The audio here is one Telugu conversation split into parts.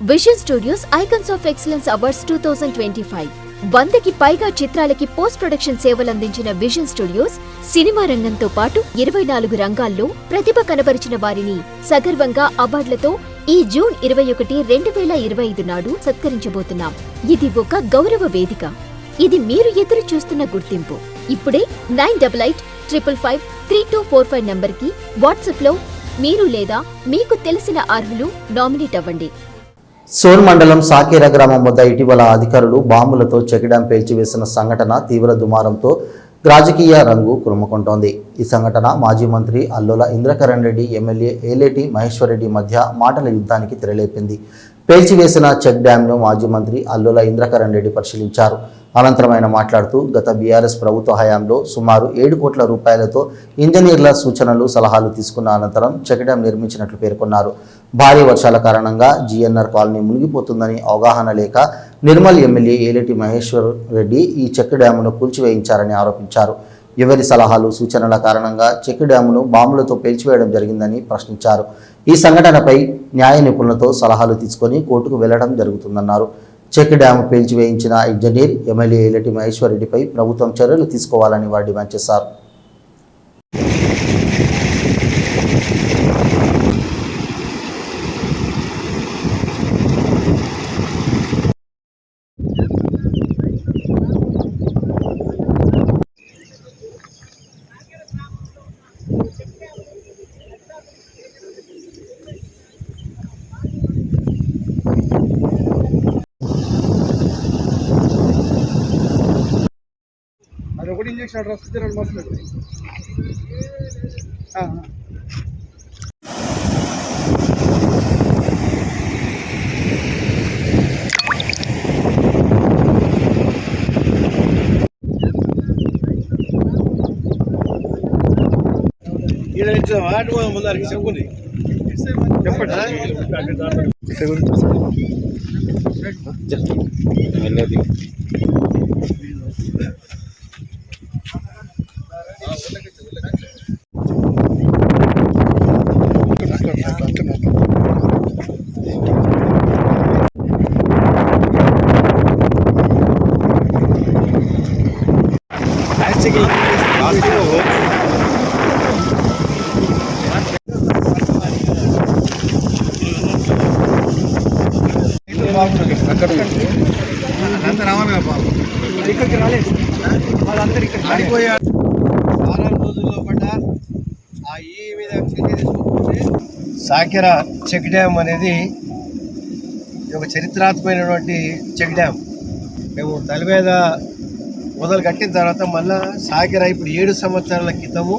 Vision Studios Icons of Excellence Awards 2025 100కి పైగా చిత్రాలకి పోస్ట్ ప్రొడక్షన్ సేవలందించిన విజన్ స్టూడియోస్ సినిమా రంగంతో పాటు 24 రంగాల్లో ప్రతిభ కనబరిచిన వారిని సగర్వంగా అవార్డులతో ఈ జూన్ 21, 2025 నాడు సత్కరించబోతున్నాం. ఇది ఒక గౌరవ వేదిక. ఇది మీరు ఎదురు చూస్తున్న గుర్తింపు. ఇప్పుడే 9855553245 నంబర్కి వాట్సాప్లో మీరు లేదా మీకు తెలిసిన అర్హులు నామినేట్ అవ్వండి. సోన్ మండలం సాకేర గ్రామం వద్ద ఇటీవల అధికారులు బాంబులతో చెక్ డ్యాం పేల్చివేసిన సంఘటన తీవ్ర దుమారంతో రాజకీయ రంగు కురుముకుంటోంది. ఈ సంఘటన మాజీ మంత్రి అల్లోల ఇంద్రకరణ్ రెడ్డి, ఎమ్మెల్యే ఏలేటి మహేశ్వర్ రెడ్డి మధ్య మాటల యుద్ధానికి తెరలేపింది. పేల్చివేసిన చెక్ డ్యాంను మాజీ మంత్రి అల్లోల ఇంద్రకరణ్ రెడ్డి పరిశీలించారు. అనంతరం ఆయన మాట్లాడుతూ గత బీఆర్ఎస్ ప్రభుత్వ హయాంలో సుమారు 7 కోట్ల రూపాయలతో ఇంజనీర్ల సూచనలు, సలహాలు తీసుకున్న అనంతరం చెక్ డ్యాం నిర్మించినట్లు పేర్కొన్నారు. భారీ వర్షాల కారణంగా జీఎన్ఆర్ కాలనీ మునిగిపోతుందని అవగాహన లేక నిర్మల్ ఎమ్మెల్యే ఏలేటి మహేశ్వర్ రెడ్డి ఈ చెక్ డ్యామును కూల్చివేయించారని ఆరోపించారు. ఎవరి సలహాలు, సూచనల కారణంగా చెక్ డ్యామును బాంబులతో పేల్చివేయడం జరిగిందని ప్రశ్నించారు. ఈ సంఘటనపై న్యాయ నిపుణులతో సలహాలు తీసుకొని కోర్టుకు వెళ్లడం జరుగుతుందన్నారు. చెక్ డ్యాము పేల్చివేయించిన ఇంజనీర్ ఎమ్మెల్యే ఏలేటి మహేశ్వర్ రెడ్డిపై ప్రభుత్వం చర్యలు తీసుకోవాలని వారు డిమాండ్ చేశారు. ఇంజక్షన్ వస్తే 2 మాసాలు ఆట ముందరికి చెప్పుకుంది చెప్పండి. అంత రావాలి ఇక్కడికి రాలేదు, వాళ్ళందరూ ఇక్కడ ఆడిపోయారు. 6 రోజుల్లో పడ్డ ఆ ఈ మీద తీసుకుంటే సాకెర చెక్ డ్యామ్ అనేది ఒక చరిత్రాత్మకమైనటువంటి చెక్ డ్యామ్. మేము తల మీద మొదలు కట్టిన తర్వాత మళ్ళా సాకెర ఇప్పుడు 7 సంవత్సరాల క్రితము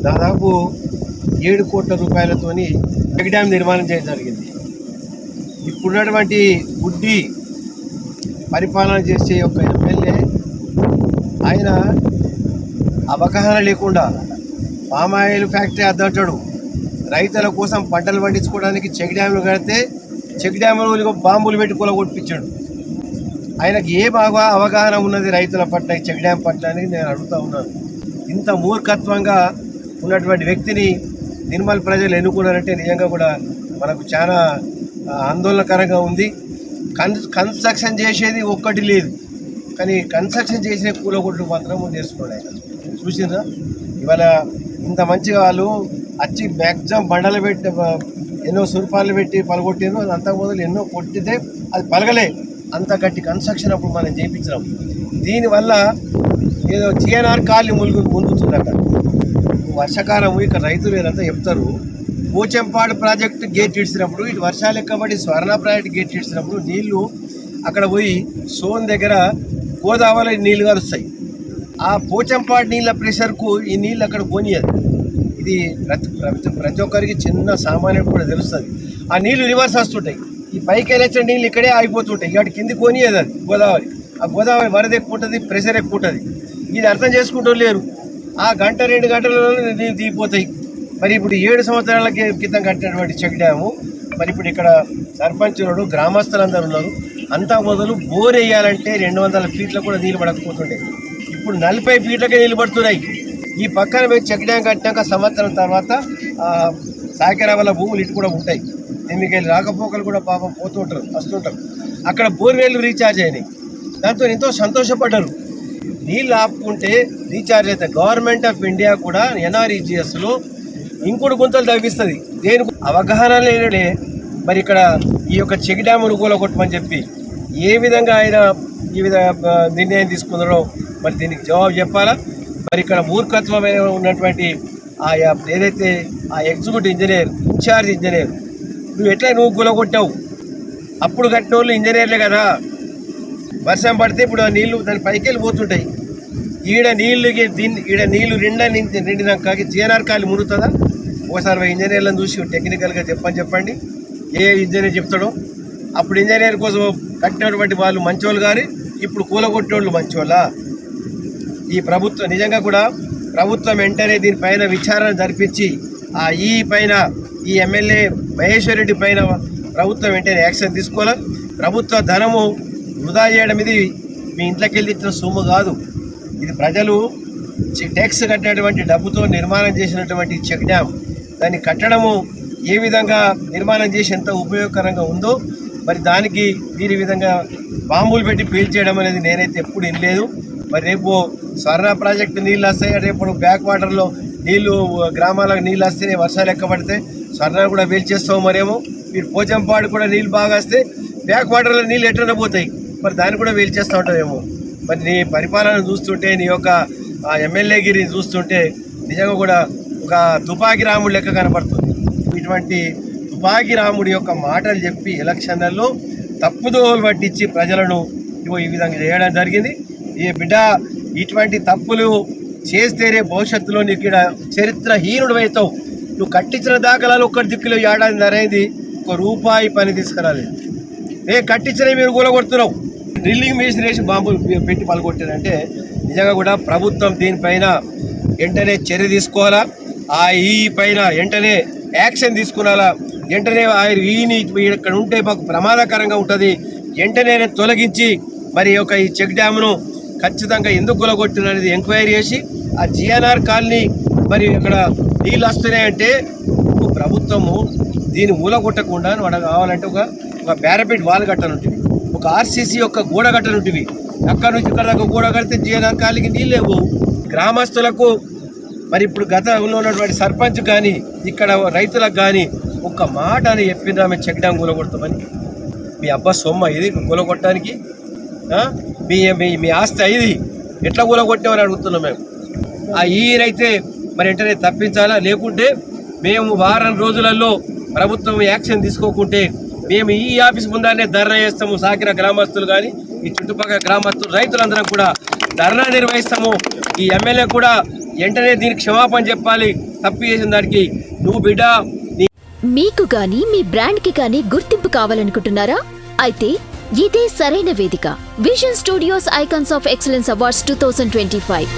దాదాపు 7 కోట్ల రూపాయలతోని చెక్ డ్యామ్ నిర్మాణం చేయడం జరిగింది. ఇప్పుడున్నటువంటి గుడ్డి పరిపాలన చేసే ఒక ఎమ్మెల్యే ఆయన అవగాహన లేకుండా పామాయిల్ ఫ్యాక్టరీ అద్దంటాడు. రైతుల కోసం పంటలు పండించుకోవడానికి చెక్ డ్యాములు కడితే చెక్ డ్యాములు బాంబులు పెట్టి కొట్టించాడు. ఆయనకి ఏ బాగా అవగాహన ఉన్నది రైతుల పట్ల, చెక్ డ్యామ్ పట్ల అని నేను అడుగుతూ ఉన్నాను. ఇంత మూర్ఖత్వంగా ఉన్నటువంటి వ్యక్తిని నిర్మల్ ప్రజలు ఎన్నుకున్నారంటే నిజంగా కూడా మనకు చాలా ఆందోళనకరంగా ఉంది. కన్స్ట్రక్షన్ చేసేది ఒక్కటి లేదు, కానీ కన్స్ట్రక్షన్ చేసే కూలగొడ్లు మాత్రం నేర్చుకోండి. ఆయన చూసిందా ఇవాళ ఇంత మంచిగా వాళ్ళు వచ్చి మ్యాక్సిమం బండలు పెట్టి ఎన్నో సురపాలు పెట్టి పలగొట్టారు. అది అంతకు మొదలు ఎన్నో కొట్టితే అది పలగలే, అంత గట్టి కన్స్ట్రక్షన్ అప్పుడు మనం చేయించినాం. దీనివల్ల ఏదో జీఎన్ఆర్ కాలనీ మునుగుతుందట. వర్షాకాలం ఇక్కడ రైతులు ఏదంతా చెప్తారు. పోచంపాడు ప్రాజెక్టు గేట్ ఇడిచినప్పుడు, ఇటు వర్షాలు ఎక్కబడి స్వర్ణ ప్రాజెక్టు గేట్ ఇడిచినప్పుడు నీళ్లు అక్కడ పోయి సోన్ దగ్గర గోదావరి నీళ్లు కలుస్తాయి. ఆ పోచంపాడు నీళ్ళ ప్రెషర్కు ఈ నీళ్ళు అక్కడ పోనీయదు. ఇది ప్రతి ఒక్కరికి చిన్న సామాన్యుడు కూడా తెలుస్తుంది. ఆ నీళ్లు రివర్స్ వస్తుంటాయి. ఈ పైకి వెళ్ళొచ్చిన నీళ్ళు ఇక్కడే ఆగిపోతుంటాయి. ఇటు కింది పోనీయదు అది గోదావరి. ఆ గోదావరి వరద ఎక్కువ ఉంటుంది, ప్రెషర్ ఎక్కువ ఉంటుంది. ఇది అర్థం చేసుకుంటూ లేరు. ఆ 1-2 గంటలలో నీళ్ళు దిగిపోతాయి. మరి ఇప్పుడు 7 సంవత్సరాల క్రితం కట్టినటువంటి చెక్ డ్యాము మరి ఇప్పుడు ఇక్కడ సర్పంచులు, గ్రామస్తులందరూ ఉన్నారు. అంతా మొదలు బోర్ వేయాలంటే 200 ఫీట్లకు కూడా నీళ్ళు పడకపోతుండే. ఇప్పుడు 40 ఫీట్లకే నీళ్ళు పడుతున్నాయి. ఈ పక్కన చెక్ డ్యామ్ కట్టినాక సంవత్సరం తర్వాత సాకెర వల్ల భూములు ఇటు కూడా ఉంటాయి. దీనికి వెళ్ళి రాకపోకలు కూడా పాపం పోతుంటారు వస్తుంటారు. అక్కడ బోర్వెల్ రీఛార్జ్ అయినాయి. దాంతో ఎంతో సంతోషపడ్డారు. నీళ్ళు ఆపుకుంటే రీఛార్జ్ అవుతాయి. గవర్నమెంట్ ఆఫ్ ఇండియా కూడా NREGSలో ఇంకుడు గుంతలు తవ్విస్తుంది. దేని అవగాహన లేనే మరి ఇక్కడ ఈ యొక్క చెక్ డ్యామును కూలగొట్టమని చెప్పి ఏ విధంగా ఆయన ఈ విధంగా నిర్ణయం తీసుకున్నారో మరి దీనికి జవాబు చెప్పాలా. మరి ఇక్కడ మూర్ఖత్వమైన ఉన్నటువంటి ఆ ఏదైతే ఆ ఎగ్జిక్యూటివ్ ఇంజనీర్ ఇన్ఛార్జ్ ఇంజనీర్ నువ్వు కూలగొట్టావు. అప్పుడు కట్టిన వాళ్ళు ఇంజనీర్లే కదా. వర్షం పడితే ఇప్పుడు ఆ నీళ్లు దాని పైకి వెళ్ళిపోతుంటాయి. ఈడ నీళ్లు నిండినాక GNR కాలు మునుగుతుందా? ఒకసారి ఇంజనీర్లను చూసి టెక్నికల్గా చెప్పండి. ఏ ఇంజనీర్ చెప్తాడో. అప్పుడు ఇంజనీర్ కోసం కట్టినటువంటి వాళ్ళు మంచోళ్ళు కానీ ఇప్పుడు కూలగొట్టేవాళ్ళు మంచోళ్ళా? ఈ ప్రభుత్వం నిజంగా కూడా ప్రభుత్వం వెంటనే దీనిపైన విచారణ జరిపించి ఈ ఎమ్మెల్యే మహేశ్వర్ రెడ్డి పైన ప్రభుత్వం వెంటనే యాక్షన్ తీసుకోవాలి. ప్రభుత్వ ధనము వృధా చేయడం ఇది మీ ఇంట్లోకి వెళ్ళి ఇచ్చిన సొమ్ము కాదు. ఇది ప్రజలు ట్యాక్స్ కట్టినటువంటి డబ్బుతో నిర్మాణం చేసినటువంటి చెక్ డ్యామ్. దాన్ని కట్టడము ఏ విధంగా నిర్మాణం చేసి ఎంత ఉపయోగకరంగా ఉందో మరి దానికి దీని విధంగా బాంబులు పెట్టి పేల్చేయడం అనేది నేనైతే ఎప్పుడు వినలేదు. మరి రేపు స్వర్ణ ప్రాజెక్టు నీళ్ళు వస్తాయి. రేపు బ్యాక్ వాటర్లో నీళ్లు గ్రామాలకు నీళ్ళు వస్తేనే వర్షాలు ఎక్కబడితే స్వర్ణ కూడా పేల్చేస్తావు. మరేమో మీరు పోచంపాడు కూడా నీళ్ళు బాగా వస్తే బ్యాక్ వాటర్లో నీళ్ళు ఎట్లనే పోతాయి. మరి దాన్ని కూడా పేల్చేస్తూ ఉంటావేమో. మరి నీ పరిపాలన చూస్తుంటే నీ యొక్క ఎమ్మెల్యేగిరి చూస్తుంటే నిజంగా కూడా ఒక తుపాకీ రాముడు లెక్క కనపడుతుంది. ఇటువంటి తుపాకీ రాముడి యొక్క మాటలు చెప్పి ఎలక్షన్లలో తప్పుదోవలు పట్టించి ప్రజలను ఈ విధంగా చేయడం జరిగింది. ఈ బిడ్డ ఇటువంటి తప్పులు చేస్తేనే భవిష్యత్తులో నీకు ఇక్కడ చరిత్రహీనుడు అవుతావు. నువ్వు కట్టించిన దాఖలాలు ఒక్కటి దిక్కులో ఏడాది నరైంది ₹1 పని తీసుకురాలేదు. కట్టించిన మీరు కూలగొడుతున్నావు. డ్రిల్లింగ్ మిషన్ వేసి బాంబులు పెట్టి పలగొట్టారంటే నిజంగా కూడా ప్రభుత్వం దీనిపైన వెంటనే చర్య తీసుకోవాలా. ఈ పైన వెంటనే యాక్షన్ తీసుకున్నాలా. వెంటనే ఈని ఇక్కడ ఉంటే మాకు ప్రమాదకరంగా ఉంటుంది. వెంటనే తొలగించి మరి ఈ చెక్ డ్యామ్ను ఖచ్చితంగా ఎందుకు కూలగొట్టినది ఎంక్వైరీ చేసి ఆ GNR కాలనీ మరి ఇక్కడ నీళ్ళు వస్తున్నాయంటే ప్రభుత్వము దీన్ని ఊలగొట్టకుండా వాడు కావాలంటే ఒక పారాపెట్ వాల్ కట్టనుంటివి, ఒక RCC యొక్క గోడ కట్టనుంటివి. అక్కడ నుంచి ఇక్కడ దాకా గోడ కడితే GNR కాలనీకి నీళ్ళు లేవు. గ్రామస్తులకు మరి ఇప్పుడు గతంలో ఉన్నటువంటి సర్పంచ్ కానీ ఇక్కడ రైతులకు కానీ ఒక్క మాట అని చెప్పిండ్రు ఆమె చెక్ డ్యామ్ కూలగొడతామని. మీ అబ్బా సొమ్మ ఇది కూలగొట్టడానికి? మీ ఆస్తి ఇది ఎట్లా కూలగొట్టామని అడుగుతున్నాం మేము. ఈయనైతే మరి వెంటనే తప్పించాలా. లేకుంటే మేము వారం రోజులలో ప్రభుత్వం యాక్షన్ తీసుకోకుంటే మేము ఈ ఆఫీస్ ముందానే ధర్నా చేస్తాము. సాకిర గ్రామస్తులు కానీ ఈ చుట్టుపక్కల గ్రామస్తులు రైతులందరం కూడా ధర్నా నిర్వహిస్తాము. ఈ ఎమ్మెల్యే కూడా వెంటనే దీనికి క్షమాపణ చెప్పాలి. తప్పు చేసిన దానికి. నువ్వు బిడ్డ మీకు గాని మీ బ్రాండ్ కి గాని గుర్తింపు కావాలనుకుంటున్నారా? అయితే ఇదే సరైన వేదిక. Vision Studios Icons of Excellence Awards 2025.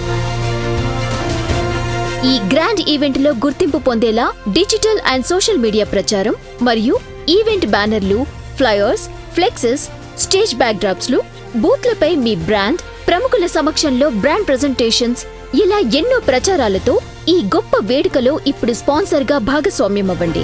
ఈ గ్రాండ్ ఈవెంట్ లో గుర్తింపు పొందేలా డిజిటల్ అండ్ సోషల్ మీడియా ప్రచారం మరియు ఈవెంట్ బ్యానర్లు, flyers, plexus, stage back drops లు, బూత్లపై మీ బ్రాండ్, ప్రముఖుల సమక్షంలో బ్రాండ్ ప్రెజెంటేషన్స్, ఇలా ఎన్నో ప్రచారాలతో ఈ గొప్ప వేడుకలో ఇప్పుడు స్పాన్సర్ గా భాగస్వామ్యం అవ్వండి.